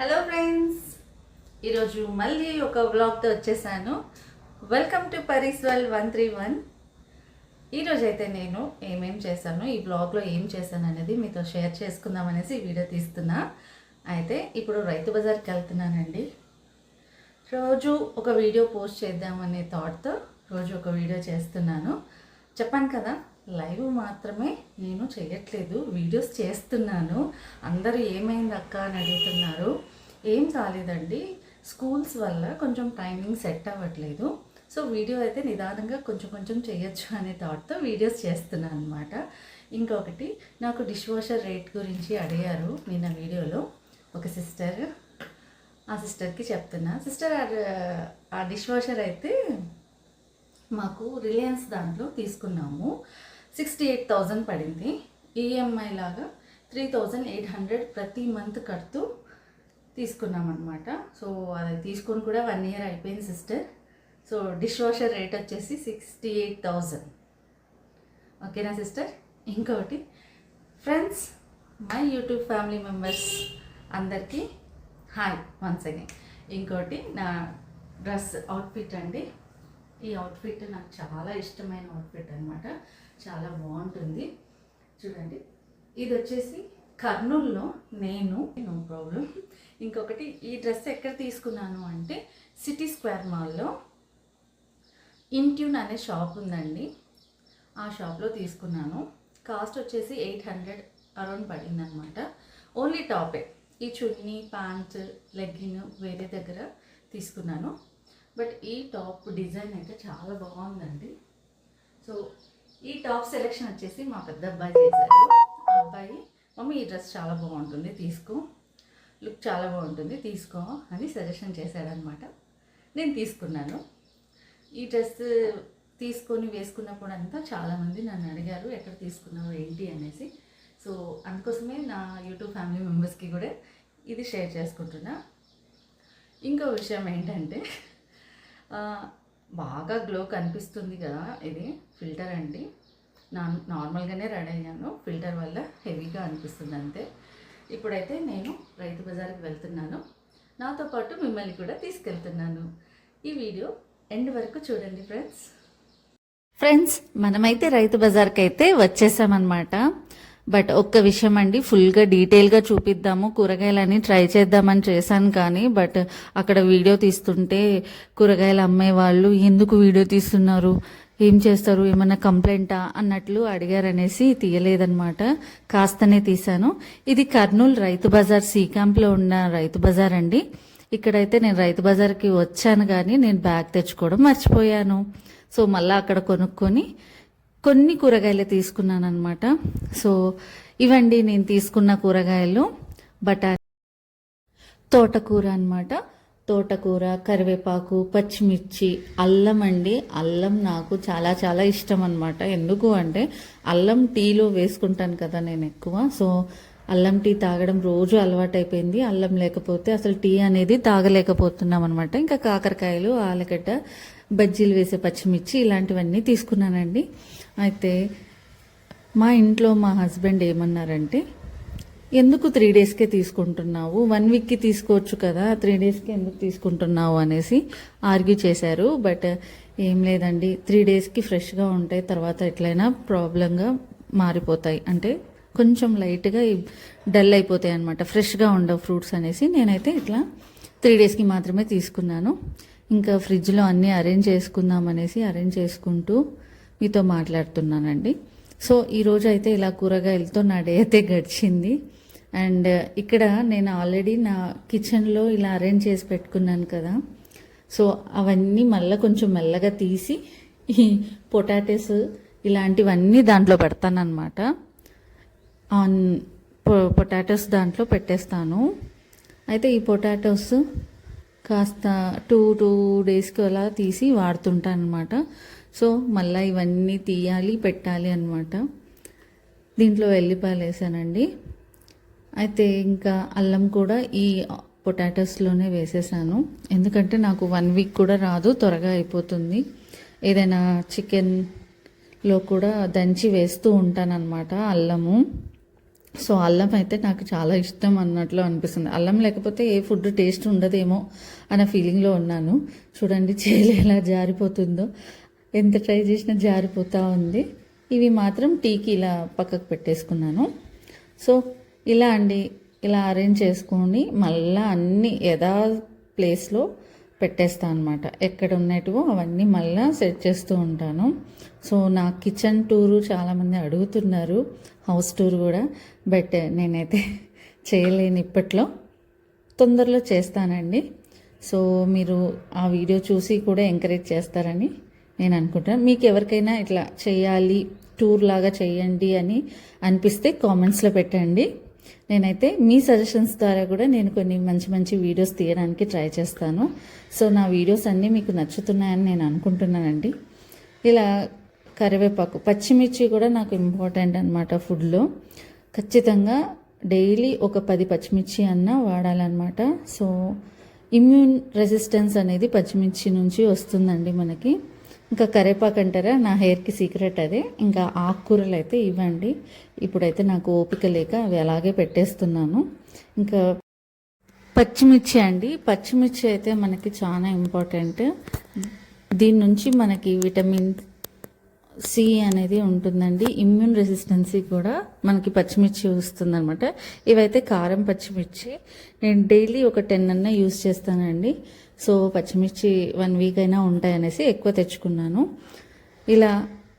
Hello friends, ఈరోజు మళ్ళీ ఒక వ్లాగ్తో వచ్చేసాను. Welcome to Pari's World 131. ఈరోజు అయితే నేను ఏమేం చేశాను, ఈ వ్లాగ్లో ఏం చేశాను అనేది మీతో షేర్ చేసుకుందామనేసి ఈ వీడియో తీస్తున్నా. అయితే ఇప్పుడు రైతు బజార్కి వెళ్తున్నానండి. రోజు ఒక వీడియో పోస్ట్ చేద్దామనే థాట్తో రోజు ఒక వీడియో చేస్తున్నాను. చెప్పాను కదా, లైవ్ మాత్రమే నేను చేయట్లేదు, వీడియోస్ చేస్తున్నాను. అందరూ ఏమైంది అక్క అని అడుగుతున్నారు. ఏం కాలేదండి, స్కూల్స్ వల్ల కొంచెం టైమింగ్ సెట్ అవ్వట్లేదు. సో వీడియో అయితే నిదానంగా కొంచెం కొంచెం చేయొచ్చు అనే థాట్తో వీడియోస్ చేస్తున్నాను అనమాట. ఇంకొకటి, నాకు డిష్ వాషర్ రేట్ గురించి అడిగారు నిన్న వీడియోలో ఒక సిస్టర్. ఆ సిస్టర్కి చెప్తున్నా, సిస్టర్ ఆ డిష్ వాషర్ అయితే మాకు రిలయన్స్ దాంట్లో తీసుకున్నాము. 68,000 పడింది. ఈఎంఐ లాగా 3,800 ప్రతి మంత్ కడుతూ తీసుకున్నామన్నమాట. సో అది తీసుకొని కూడా 1 year అయిపోయింది sister. So dish washer rate వచ్చేసి 68,000. ఓకేనా సిస్టర్? ఇంకొకటి friends, my YouTube family members అందరికీ హాయ్ వన్స్ అగైన్. ఇంకోటి, నా డ్రెస్ అవుట్ఫిట్ అండి. ఈ అవుట్ఫిట్ నాకు చాలా ఇష్టమైన అవుట్ఫిట్ అనమాట. చాలా బాగుంటుంది చూడండి. ఇది వచ్చేసి కర్నూలులో, నో ప్రాబ్లం. ఇంకొకటి, ఈ డ్రెస్ ఎక్కడ తీసుకున్నాను అంటే సిటీ స్క్వేర్ మాల్లో ఇంట్యూన్ అనే షాప్ ఉందండి, ఆ షాప్లో తీసుకున్నాను. కాస్ట్ వచ్చేసి 800 అరౌండ్ పడింది అనమాట. ఓన్లీ టాపే, ఈ చున్నీ, ప్యాంట్, లెగ్గిన్ వేరే దగ్గర తీసుకున్నాను. బట్ ఈ టాప్ డిజైన్ అయితే చాలా బాగుందండి. సో ఈ టాప్ సెలెక్షన్ వచ్చేసి మా పెద్ద అబ్బాయి చేశారు. ఆ అబ్బాయి, మమ్మీ ఈ డ్రెస్ చాలా బాగుంటుంది తీసుకో, లుక్ చాలా బాగుంటుంది తీసుకో అని సజెషన్ చేశాడనమాట. నేను తీసుకున్నాను. ఈ డ్రెస్ తీసుకొని వేసుకున్నప్పుడు అంతా చాలామంది నన్ను అడిగారు ఎక్కడ తీసుకున్నావు ఏంటి అనేసి. సో అందుకోసమే నా యూట్యూబ్ ఫ్యామిలీ మెంబర్స్కి కూడా ఇది షేర్ చేసుకుంటున్నా. ఇంకో విషయం ఏంటంటే, బాగా గ్లో కనిపిస్తుంది కదా, ఇది ఫిల్టర్ అండి. నార్మల్గానే రెడీ అయ్యాను, ఫిల్టర్ వల్ల హెవీగా అనిపిస్తుంది అంతే. ఇప్పుడైతే నేను రైతు బజార్కి వెళ్తున్నాను, నాతో పాటు మిమ్మల్ని కూడా తీసుకెళ్తున్నాను. ఈ వీడియో ఎండ్ వరకు చూడండి ఫ్రెండ్స్. మనమైతే రైతు బజార్కి అయితే వచ్చేసామన్నమాట. బట్ ఒక్క విషయం అండి, ఫుల్గా డీటెయిల్గా చూపిద్దాము, కూరగాయలని ట్రై చేద్దామని చేశాను. కానీ బట్ అక్కడ వీడియో తీస్తుంటే కూరగాయలు అమ్మేవాళ్ళు ఎందుకు వీడియో తీస్తున్నారు, ఏం చేస్తారు, ఏమన్నా కంప్లైంటా అన్నట్లు అడిగారనేసి తీయలేదన్నమాట. కాస్తనే తీశాను. ఇది కర్నూలు రైతు బజార్, సి క్యాంప్లో ఉన్న రైతు బజార్ అండి. ఇక్కడైతే నేను రైతు బజార్కి వచ్చాను కానీ నేను బ్యాగ్ తెచ్చుకోవడం మర్చిపోయాను. సో మళ్ళీ అక్కడ కొనుక్కొని కొన్ని కూరగాయలు తీసుకున్నాను అనమాట. సో ఇవండి నేను తీసుకున్న కూరగాయలు. తోటకూర అనమాట, తోటకూర, కరివేపాకు, పచ్చిమిర్చి, అల్లం అండి. అల్లం నాకు చాలా చాలా ఇష్టం అనమాట. ఎందుకు అంటే అల్లం టీలో వేసుకుంటాను కదా నేను ఎక్కువ. సో అల్లం టీ తాగడం రోజు అలవాటైపోయింది. అల్లం లేకపోతే అసలు టీ అనేది తాగలేకపోతున్నాం అనమాట. ఇంకా కాకరకాయలు, ఆలుగడ్డ, బజ్జీలు వేసే పచ్చిమిర్చి ఇలాంటివన్నీ తీసుకున్నానండి. అయితే మా ఇంట్లో మా హస్బెండ్ ఏమన్నారంటే, ఎందుకు 3 daysకే తీసుకుంటున్నావు, 1 weekకి తీసుకోవచ్చు కదా, 3 daysకి ఎందుకు తీసుకుంటున్నావు అనేసి ఆర్గ్యూ చేశారు. బట్ ఏం లేదండి, 3 daysకి ఫ్రెష్గా ఉంటాయి, తర్వాత ఎట్లయినా ప్రాబ్లంగా మారిపోతాయి, అంటే కొంచెం లైట్గా డల్ అయిపోతాయి అనమాట, ఫ్రెష్గా ఉండవు ఫ్రూట్స్ అనేసి నేనైతే ఇట్లా 3 daysకి మాత్రమే తీసుకున్నాను. ఇంకా ఫ్రిడ్జ్లో అన్నీ అరేంజ్ చేసుకుందాం అనేసి అరేంజ్ చేసుకుంటూ మీతో మాట్లాడుతున్నానండి. సో ఈరోజు అయితే ఇలా కూరగాయలతో నా డే అయితే గడిచింది. అండ్ ఇక్కడ నేను ఆల్రెడీ నా కిచెన్లో ఇలా అరేంజ్ చేసి పెట్టుకున్నాను కదా, సో అవన్నీ మళ్ళీ కొంచెం మెల్లగా తీసి ఈ పొటాటోస్ ఇలాంటివన్నీ దాంట్లో పెడతానమాట. పొటాటోస్ దాంట్లో పెట్టేస్తాను. అయితే ఈ పొటాటోస్ కాస్త 2 daysకి అలా తీసి వాడుతుంటాను అనమాట. సో మళ్ళీ ఇవన్నీ తీయాలి, పెట్టాలి అనమాట. దీంట్లో వెల్లిపాయలు వేసానండి. అయితే ఇంకా అల్లం కూడా ఈ పొటాటోస్లోనే వేసేసాను, ఎందుకంటే నాకు 1 week కూడా రాదు, త్వరగా అయిపోతుంది. ఏదైనా చికెన్లో కూడా దంచి వేస్తూ ఉంటానన్నమాట అల్లము. సో అల్లం అయితే నాకు చాలా ఇష్టం అన్నట్లు అనిపిస్తుంది. అల్లం లేకపోతే ఏ ఫుడ్ టేస్ట్ ఉండదేమో అన్న ఫీలింగ్లో ఉన్నాను. చూడండి చేలు ఎలా జారిపోతుందో, ఎంత ట్రై చేసినా జారిపోతూ ఉంది. ఇవి మాత్రం టీకి ఇలా పక్కకు పెట్టేసుకున్నాను. సో ఇలా అండి, ఇలా అరేంజ్ చేసుకొని మళ్ళీ అన్నీ యథా ప్లేస్లో పెట్టేస్తాను అనమాట. ఎక్కడ ఉన్నట్టువో అవన్నీ మళ్ళీ సెట్ చేస్తూ ఉంటాను. సో నా కిచెన్ టూరు చాలామంది అడుగుతున్నారు, హౌస్ టూర్ కూడా. బట్ నేనైతే చేయలేను ఇప్పట్లో, తొందరలో చేస్తానండి. సో మీరు ఆ వీడియో చూసి కూడా ఎంకరేజ్ చేస్తారని నేను అనుకుంటాను. మీకు ఎవరికైనా ఇట్లా చేయాలి, టూర్ లాగా చేయండి అని అనిపిస్తే కామెంట్స్లో పెట్టండి. నేనైతే మీ సజెషన్స్ ద్వారా కూడా నేను కొన్ని మంచి మంచి వీడియోస్ తీయడానికి ట్రై చేస్తాను. సో నా వీడియోస్ అన్నీ మీకు నచ్చుతున్నాయని నేను అనుకుంటున్నానండి. ఇలా కరివేపాకు, పచ్చిమిర్చి కూడా నాకు ఇంపార్టెంట్ అనమాట ఫుడ్లో. ఖచ్చితంగా డైలీ ఒక 10 పచ్చిమిర్చి అన్న వాడాలన్నమాట. సో ఇమ్యూన్ రెసిస్టెన్స్ అనేది పచ్చిమిర్చి నుంచి వస్తుందండి మనకి. ఇంకా కరివేపాకు అంటారా, నా హెయిర్కి సీక్రెట్ అదే. ఇంకా ఆకుకూరలు అయితే ఇవ్వండి. ఇప్పుడైతే నాకు ఓపిక లేక అవి అలాగే పెట్టేస్తున్నాను. ఇంకా పచ్చిమిర్చి అండి, పచ్చిమిర్చి అయితే మనకి చాలా ఇంపార్టెంట్. దీని నుంచి మనకి విటమిన్ సి అనేది ఉంటుందండి. ఇమ్యూన్ రెసిస్టెన్సీ కూడా మనకి పచ్చిమిర్చి వస్తుందన్నమాట. ఇవైతే కారం పచ్చిమిర్చి. నేను డైలీ ఒక 10 అన్న యూజ్ చేస్తానండి. సో పచ్చిమిర్చి 1 వీక్ అయినా ఉంటాయనేసి ఎక్కువ తెచ్చుకున్నాను. ఇలా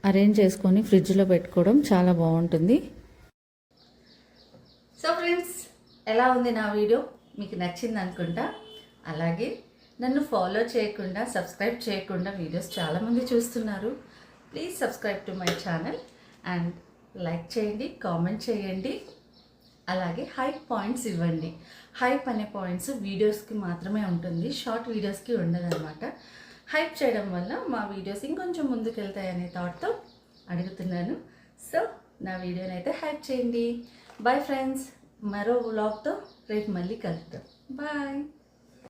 అరేంజ్ చేసుకొని ఫ్రిడ్జ్లో పెట్టుకోవడం చాలా బాగుంటుంది. సో ఫ్రెండ్స్, ఎలా ఉంది నా వీడియో? మీకు నచ్చింది అనుకుంటా. అలాగే నన్ను ఫాలో చేయకుండా, సబ్స్క్రైబ్ చేయకుండా వీడియోస్ చాలామంది చూస్తున్నారు. Please subscribe to my channel and like చేయండి, కామెంట్ చేయండి. అలాగే హైప్ పాయింట్స్ ఇవ్వండి. హైప్ అనే పాయింట్స్ వీడియోస్కి మాత్రమే ఉంటుంది, షార్ట్ వీడియోస్కి ఉండదన్నమాట. హైప్ చేయడం వల్ల మా వీడియోస్ ఇంకొంచెం ముందుకు వెళ్తాయనే థాట్తో అడుగుతున్నాను. సో నా వీడియోని అయితే హైప్ చేయండి. బాయ్ ఫ్రెండ్స్, మరో వ్లాగ్తో రేపు మళ్ళీ కలుద్దాం. బాయ్.